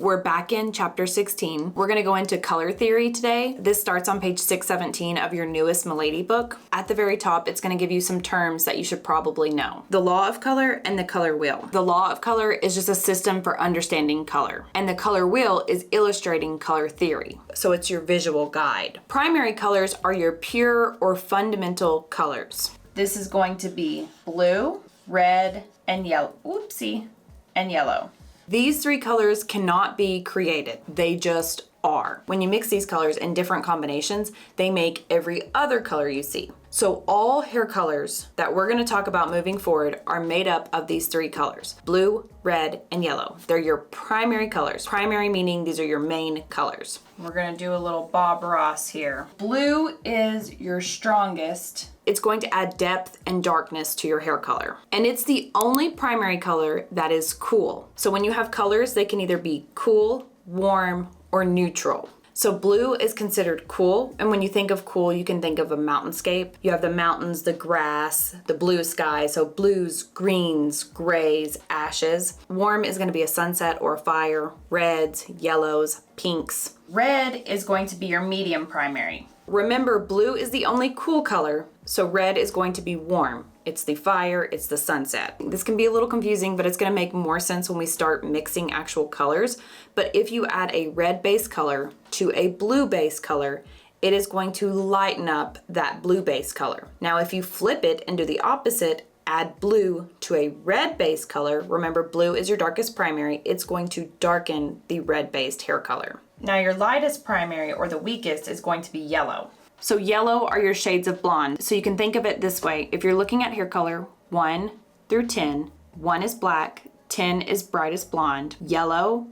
We're back in chapter 16. We're going to go into color theory today. This starts on page 617 of your newest Milady book. At the very top, it's going to give you some terms that you should probably know. The law of color and the color wheel. The law of color is just a system for understanding color, and the color wheel is illustrating color theory. So it's your visual guide. Primary colors are your pure or fundamental colors. This is going to be blue, red, and yellow. Oopsie. And yellow. These three colors cannot be created. They just are. When you mix these colors in different combinations, they make every other color you see. So all hair colors that we're going to talk about moving forward are made up of these three colors: blue, red, and yellow. They're your primary colors. Primary meaning these are your main colors. We're going to do a little Bob Ross here. Blue is your strongest. It's going to add depth and darkness to your hair color. And it's the only primary color that is cool. So when you have colors, they can either be cool, warm, or neutral. So blue is considered cool, and when you think of cool, you can think of a mountainscape. You have the mountains, the grass, the blue sky, so blues, greens, grays, ashes. Warm is going to be a sunset or a fire, reds, yellows, pinks. Red is going to be your medium primary. Remember, blue is the only cool color, so red is going to be warm. It's the fire, it's the sunset. This can be a little confusing, but it's gonna make more sense when we start mixing actual colors. But if you add a red base color to a blue base color, it is going to lighten up that blue base color. Now, if you flip it and do the opposite, add blue to a red base color, remember blue is your darkest primary, it's going to darken the red based hair color. Now your lightest primary, or the weakest, is going to be yellow. So yellow are your shades of blonde. So you can think of it this way. If you're looking at hair color 1 through 10, 1 is black, 10 is brightest blonde, yellow,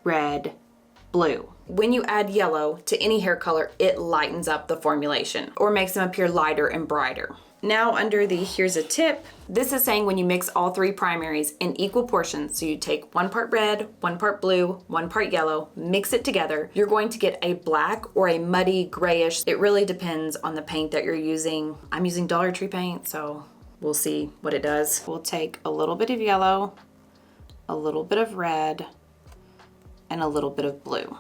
red, blue. When you add yellow to any hair color, it lightens up the formulation or makes them appear lighter and brighter. Now under the here's a tip, this is saying when you mix all three primaries in equal portions, so you take 1 part red, 1 part blue, 1 part yellow, mix it together, you're going to get a black or a muddy grayish. It really depends on the paint that you're using. I'm using Dollar Tree paint, so we'll see what it does. We'll take a little bit of yellow, a little bit of red, and a little bit of blue.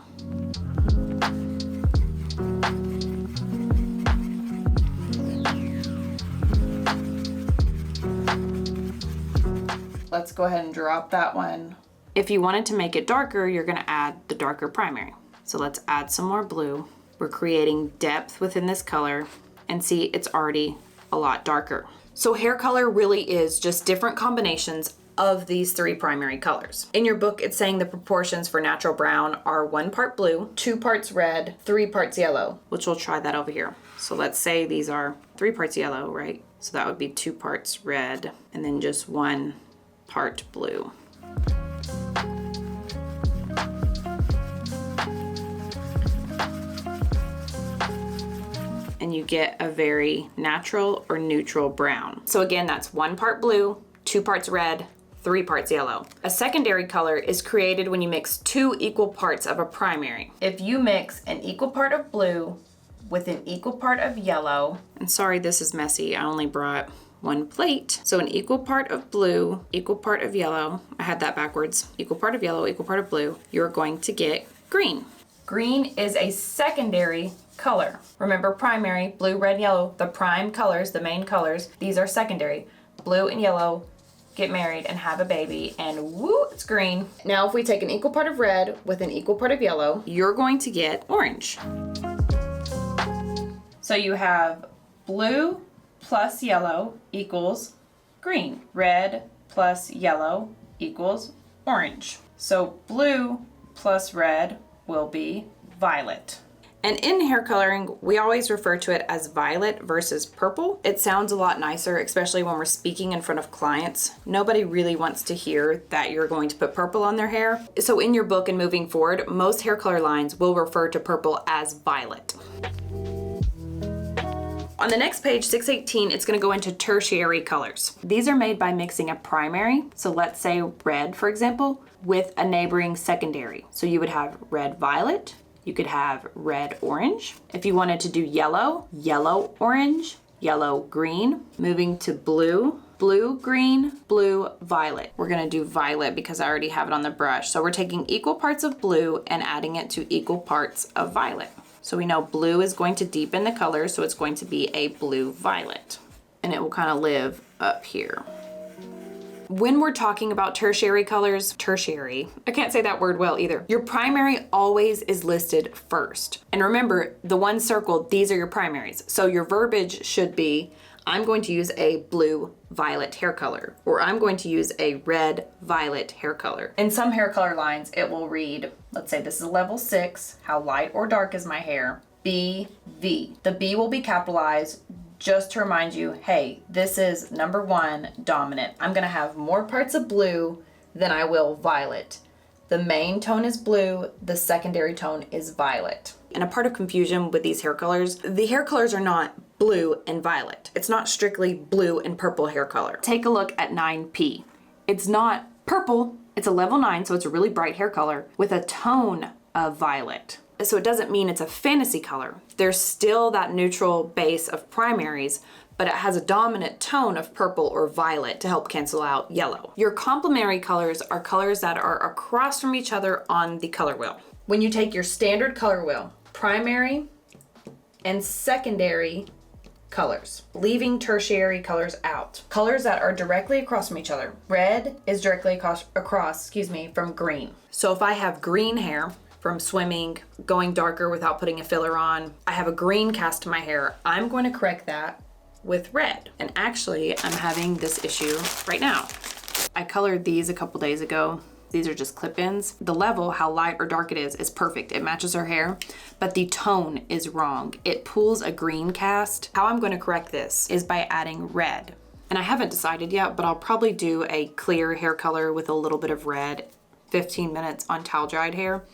Let's go ahead and drop that one. If you wanted to make it darker, you're gonna add the darker primary. So let's add some more blue. We're creating depth within this color, and see, it's already a lot darker. So hair color really is just different combinations of these three primary colors. In your book, it's saying the proportions for natural brown are 1 part blue, 2 parts red, 3 parts yellow, which we'll try that over here. So let's say these are 3 parts yellow, right? So that would be 2 parts red, and then just 1 part blue. And you get a very natural or neutral brown. So again, that's 1 part blue, 2 parts red, 3 parts yellow. A secondary color is created when you mix 2 equal parts of a primary. If you mix an equal part of blue with an equal part of yellow, and sorry this is messy, I only brought 1 plate. So an equal part of blue, equal part of yellow, I had that backwards, equal part of yellow, equal part of blue, you're going to get green. Green is a secondary color. Remember primary, blue, red, yellow, the prime colors, the main colors, these are secondary. Blue and yellow get married and have a baby, and woo, it's green. Now if we take an equal part of red with an equal part of yellow, you're going to get orange. So you have blue plus yellow equals green. Red plus yellow equals orange. So blue plus red will be violet. And in hair coloring, we always refer to it as violet versus purple. It sounds a lot nicer, especially when we're speaking in front of clients. Nobody really wants to hear that you're going to put purple on their hair. So in your book and moving forward, most hair color lines will refer to purple as violet. On the next page, 618, it's going to go into tertiary colors. These are made by mixing a primary, so let's say red, for example, with a neighboring secondary. So you would have red violet, you could have red orange. If you wanted to do yellow, yellow orange, yellow green. Moving to blue, blue, green, blue, violet. We're gonna do violet because I already have it on the brush. So we're taking equal parts of blue and adding it to equal parts of violet. So we know blue is going to deepen the color, so it's going to be a blue violet. And it will kind of live up here. When we're talking about tertiary colors, tertiary, I can't say that word well either. Your primary always is listed first. And remember, the one circled, these are your primaries. So your verbiage should be, I'm going to use a blue violet hair color, or I'm going to use a red violet hair color. In some hair color lines, it will read, let's say this is level 6, how light or dark is my hair? BV. The B will be capitalized just to remind you, hey, this is number 1 dominant. I'm gonna have more parts of blue than I will violet. The main tone is blue, the secondary tone is violet. And a part of confusion with these hair colors, the hair colors are not blue and violet. It's not strictly blue and purple hair color. Take a look at 9P. It's not purple, it's a level 9, so it's a really bright hair color with a tone of violet. So it doesn't mean it's a fantasy color. There's still that neutral base of primaries, but it has a dominant tone of purple or violet to help cancel out yellow. Your complementary colors are colors that are across from each other on the color wheel. When you take your standard color wheel, primary and secondary colors, leaving tertiary colors out. Colors that are directly across from each other. Red is directly across from green. So if I have green hair, from swimming, going darker without putting a filler on, I have a green cast to my hair, I'm going to correct that with red. And actually, I'm having this issue right now. I colored these a couple days ago. These are just clip-ins. The level, how light or dark it is perfect. It matches her hair, but the tone is wrong. It pulls a green cast. How I'm going to correct this is by adding red. And I haven't decided yet, but I'll probably do a clear hair color with a little bit of red, 15 minutes on towel-dried hair,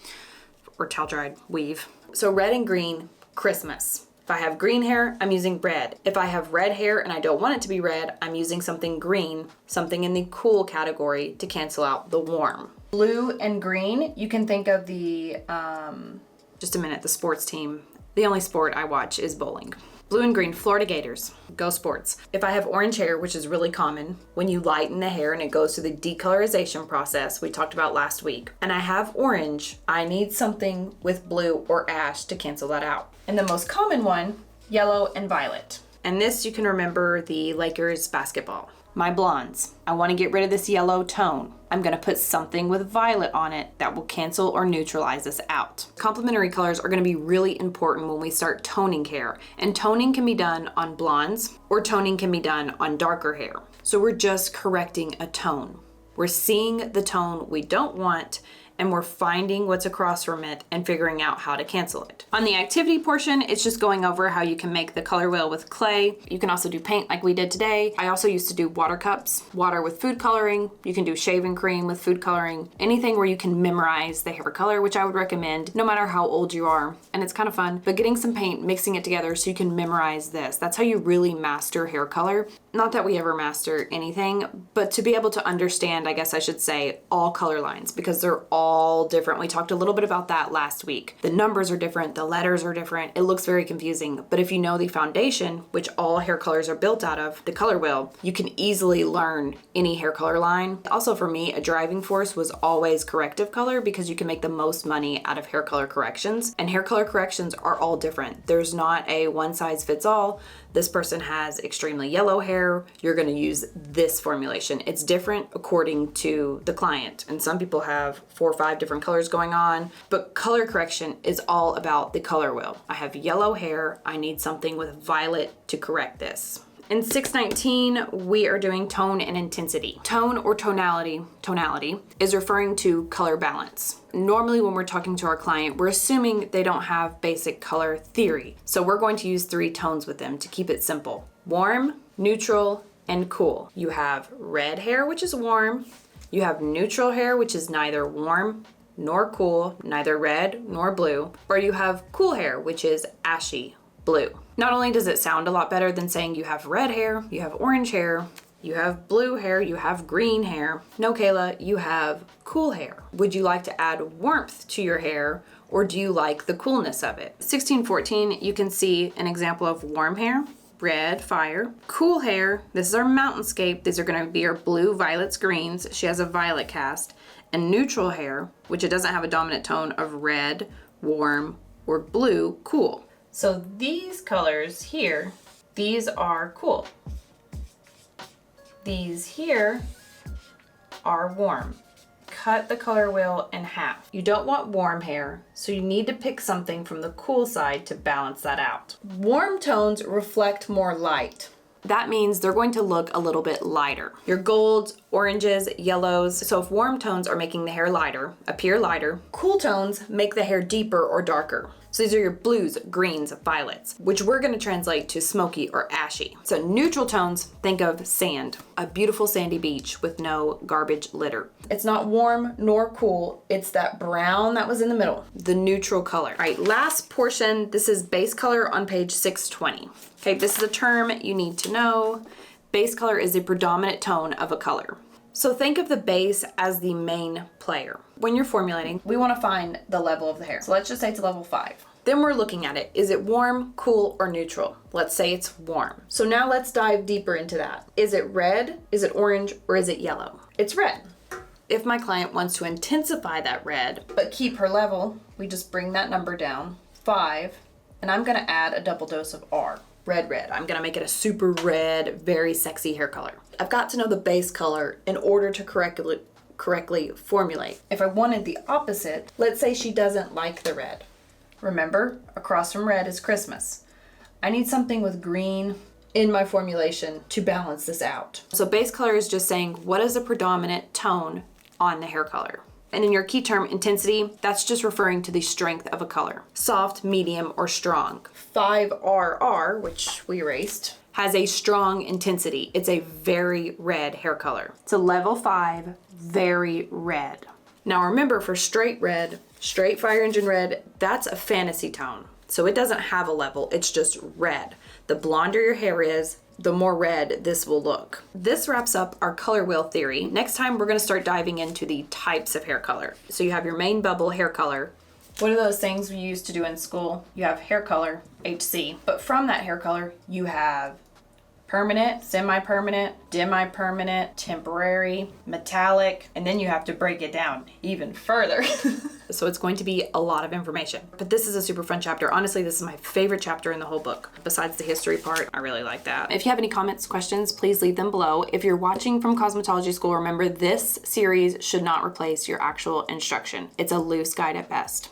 or towel-dried weave. So red and green, Christmas. If I have green hair, I'm using red. If I have red hair and I don't want it to be red, I'm using something green, something in the cool category to cancel out the warm. Blue and green, you can think of the, the sports team. The only sport I watch is bowling. Blue and green, Florida Gators, go sports. If I have orange hair, which is really common, when you lighten the hair and it goes through the decolorization process we talked about last week, and I have orange, I need something with blue or ash to cancel that out. And the most common one, yellow and violet. And this you can remember the Lakers basketball. My blondes, I want to get rid of this yellow tone. I'm going to put something with violet on it that will cancel or neutralize this out. Complementary colors are going to be really important when we start toning hair. And toning can be done on blondes or toning can be done on darker hair. So we're just correcting a tone. We're seeing the tone we don't want and we're finding what's across from it and figuring out how to cancel it. On the activity portion, it's just going over how you can make the color wheel with clay. You can also do paint like we did today. I also used to do water cups, water with food coloring. You can do shaving cream with food coloring, anything where you can memorize the hair color, which I would recommend no matter how old you are. And it's kind of fun, but getting some paint, mixing it together so you can memorize this. That's how you really master hair color. Not that we ever master anything, but to be able to understand, I guess I should say, all color lines because they're all different. We talked a little bit about that last week. The numbers are different, the letters are different. It looks very confusing, but if you know the foundation, which all hair colors are built out of, the color wheel, you can easily learn any hair color line. Also for me, a driving force was always corrective color because you can make the most money out of hair color corrections, and hair color corrections are all different. There's not a one size fits all. This person has extremely yellow hair, you're going to use this formulation. It's different according to the client. And some people have 4 or 5 different colors going on, but color correction is all about the color wheel. I have yellow hair, I need something with violet to correct this. In 619, we are doing tone and intensity. Tone or tonality is referring to color balance. Normally when we're talking to our client, we're assuming they don't have basic color theory. So we're going to use 3 tones with them to keep it simple. Warm, neutral, and cool. You have red hair, which is warm. You have neutral hair, which is neither warm nor cool, neither red nor blue. Or you have cool hair, which is ashy blue. Not only does it sound a lot better than saying you have red hair, you have orange hair, you have blue hair, you have green hair. No, Kayla, you have cool hair. Would you like to add warmth to your hair or do you like the coolness of it? 1614, you can see an example of warm hair, red, fire. Cool hair, this is our mountainscape. These are gonna be our blue, violets, greens. She has a violet cast. And neutral hair, which it doesn't have a dominant tone of red, warm, or blue, cool. So these colors here, these are cool. These here are warm. Cut the color wheel in half. You don't want warm hair, so you need to pick something from the cool side to balance that out. Warm tones reflect more light. That means they're going to look a little bit lighter. Your golds, oranges, yellows. So if warm tones are making the hair lighter, appear lighter, cool tones make the hair deeper or darker. So these are your blues, greens, violets, which we're gonna translate to smoky or ashy. So neutral tones, think of sand, a beautiful sandy beach with no garbage litter. It's not warm nor cool, it's that brown that was in the middle, the neutral color. All right, last portion, this is base color on page 620. Okay, this is a term you need to know. Base color is the predominant tone of a color. So think of the base as the main player. When you're formulating, we want to find the level of the hair. So let's just say it's level 5. Then we're looking at it. Is it warm, cool, or neutral? Let's say it's warm. So now let's dive deeper into that. Is it red, is it orange, or is it yellow? It's red. If my client wants to intensify that red, but keep her level, we just bring that number down, 5, and I'm gonna add a double dose of R. Red. I'm gonna make it a super red, very sexy hair color. I've got to know the base color in order to correctly formulate. If I wanted the opposite, let's say she doesn't like the red. Remember, across from red is Christmas. I need something with green in my formulation to balance this out. So base color is just saying what is the predominant tone on the hair color. And then your key term, intensity, that's just referring to the strength of a color. Soft, medium, or strong. 5RR, which we erased, has a strong intensity. It's a very red hair color. It's a level 5, very red. Now remember, for straight red, straight fire engine red, that's a fantasy tone. So it doesn't have a level, it's just red. The blonder your hair is, the more red this will look. This wraps up our color wheel theory. Next time, we're gonna start diving into the types of hair color. So you have your main bubble hair color. What are those things we used to do in school? You have hair color, HC, but from that hair color, you have permanent, semi-permanent, demi-permanent, temporary, metallic, and then you have to break it down even further. So it's going to be a lot of information. But this is a super fun chapter. Honestly, this is my favorite chapter in the whole book. Besides the history part, I really like that. If you have any comments, questions, please leave them below. If you're watching from cosmetology school, remember this series should not replace your actual instruction. It's a loose guide at best.